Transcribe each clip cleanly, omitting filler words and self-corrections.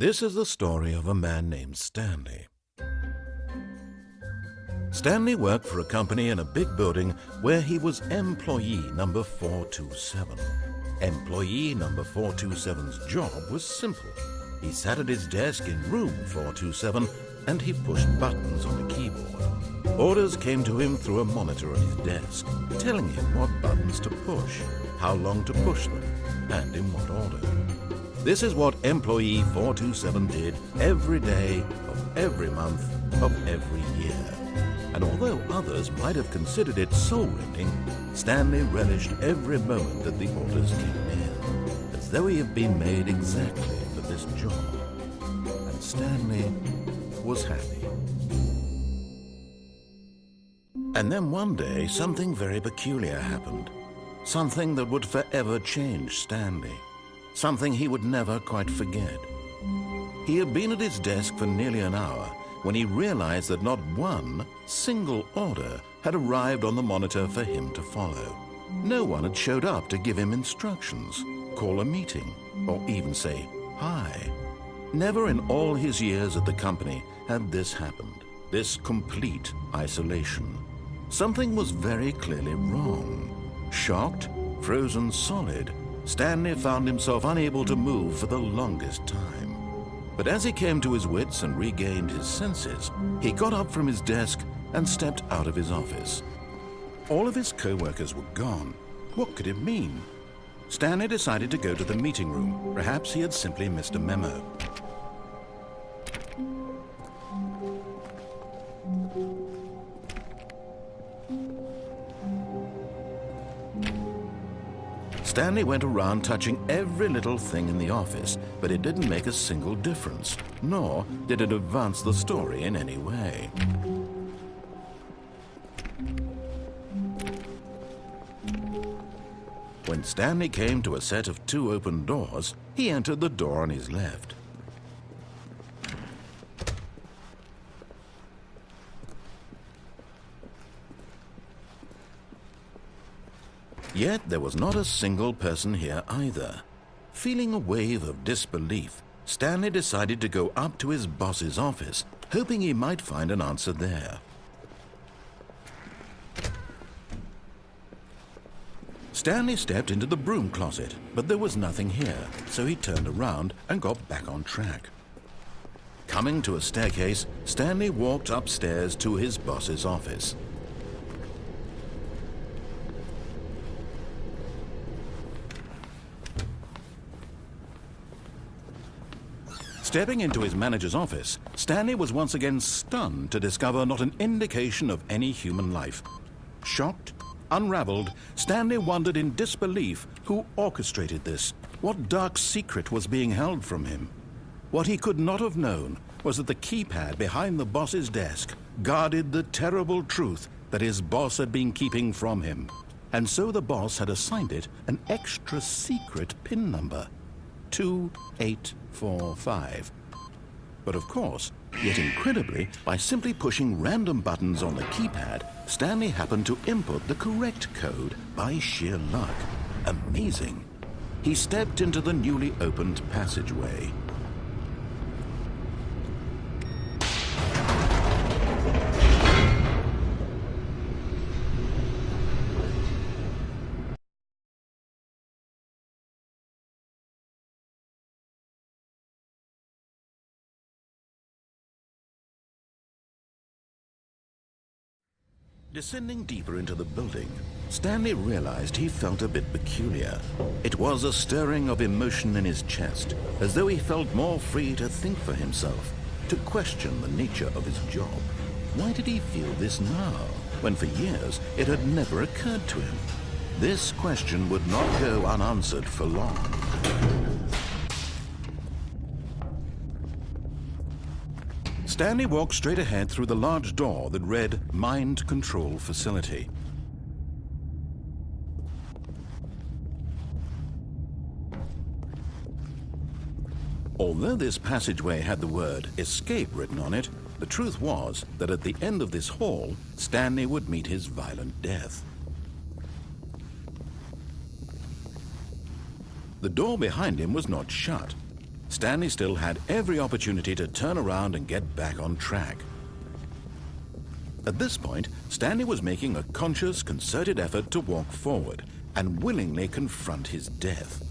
This is the story of a man named Stanley. Stanley worked for a company in a big building where he was employee number 427. Employee number 427's job was simple. He sat at his desk in room 427 and he pushed buttons on a keyboard. Orders came to him through a monitor on his desk, telling him what buttons to push, how long to push them, and in what order. This is what employee 427 did every day of every month of every year. And although others might have considered it soul-rending, Stanley relished every moment that the orders came in, as though he had been made exactly for this job. And Stanley was happy. And then one day, something very peculiar happened. Something that would forever change Stanley. Something he would never quite forget. He had been at his desk for nearly an hour when he realized that not one single order had arrived on the monitor for him to follow. No one had showed up to give him instructions, call a meeting, or even say hi. Never in all his years at the company had this happened, this complete isolation. Something was very clearly wrong. Shocked, frozen solid, Stanley found himself unable to move for the longest time. But as he came to his wits and regained his senses, he got up from his desk and stepped out of his office. All of his co-workers were gone. What could it mean? Stanley decided to go to the meeting room. Perhaps he had simply missed a memo. Stanley went around touching every little thing in the office, but it didn't make a single difference, nor did it advance the story in any way. When Stanley came to a set of 2 open doors, he entered the door on his left. Yet there was not a single person here either. Feeling a wave of disbelief, Stanley decided to go up to his boss's office, hoping he might find an answer there. Stanley stepped into the broom closet, but there was nothing here, so he turned around and got back on track. Coming to a staircase, Stanley walked upstairs to his boss's office. Stepping into his manager's office, Stanley was once again stunned to discover not an indication of any human life. Shocked, unraveled, Stanley wondered in disbelief who orchestrated this, what dark secret was being held from him. What he could not have known was that the keypad behind the boss's desk guarded the terrible truth that his boss had been keeping from him. And so the boss had assigned it an extra secret PIN number. 2845. But of course, yet incredibly, by simply pushing random buttons on the keypad, Stanley happened to input the correct code by sheer luck. Amazing. He stepped into the newly opened passageway. Descending deeper into the building, Stanley realized he felt a bit peculiar. It was a stirring of emotion in his chest, as though he felt more free to think for himself, to question the nature of his job. Why did he feel this now, when for years it had never occurred to him? This question would not go unanswered for long. Stanley walked straight ahead through the large door that read Mind Control Facility. Although this passageway had the word Escape written on it, the truth was that at the end of this hall, Stanley would meet his violent death. The door behind him was not shut. Stanley still had every opportunity to turn around and get back on track. At this point, Stanley was making a conscious, concerted effort to walk forward and willingly confront his death.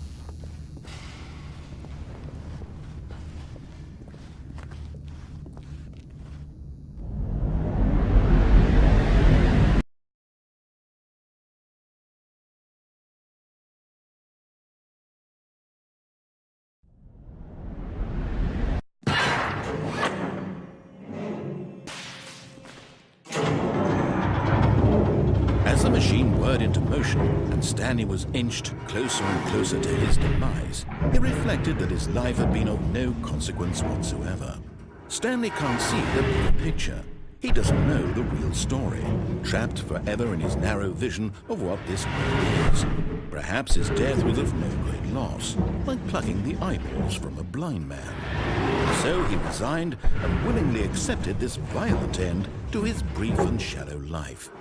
As the machine whirred into motion and Stanley was inched closer and closer to his demise, he reflected that his life had been of no consequence whatsoever. Stanley can't see the bigger picture. He doesn't know the real story, trapped forever in his narrow vision of what this world is. Perhaps his death was of no great loss, like plucking the eyeballs from a blind man. So he resigned and willingly accepted this violent end to his brief and shallow life.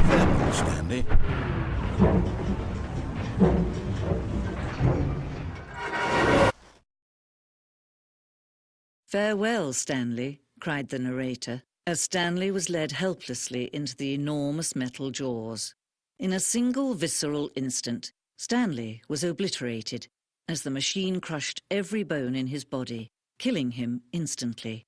Farewell, Stanley. "Farewell, Stanley," cried the narrator, as Stanley was led helplessly into the enormous metal jaws. In a single visceral instant, Stanley was obliterated as the machine crushed every bone in his body, killing him instantly.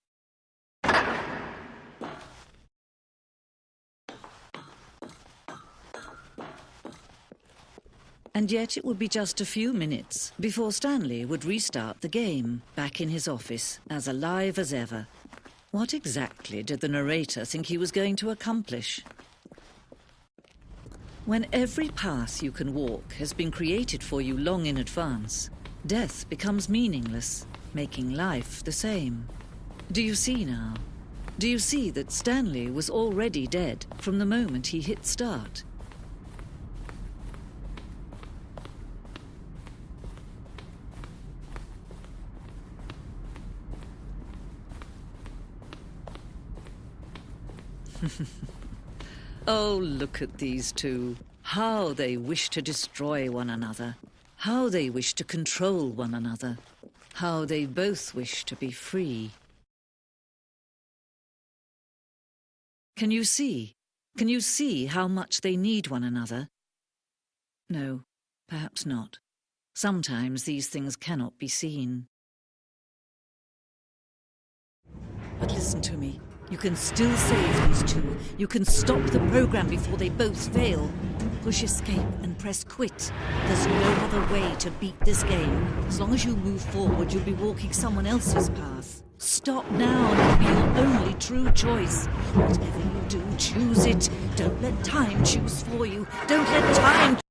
And yet it would be just a few minutes before Stanley would restart the game, back in his office, as alive as ever. What exactly did the narrator think he was going to accomplish? When every path you can walk has been created for you long in advance, death becomes meaningless, making life the same. Do you see now? Do you see that Stanley was already dead from the moment he hit start? Oh, look at these two. How they wish to destroy one another. How they wish to control one another. How they both wish to be free. Can you see? Can you see how much they need one another? No, perhaps not. Sometimes these things cannot be seen. But listen to me. You can still save these two. You can stop the program before they both fail. Push escape and press quit. There's no other way to beat this game. As long as you move forward, you'll be walking someone else's path. Stop now and it'll be your only true choice. Whatever you do, choose it. Don't let time choose for you. Don't let time...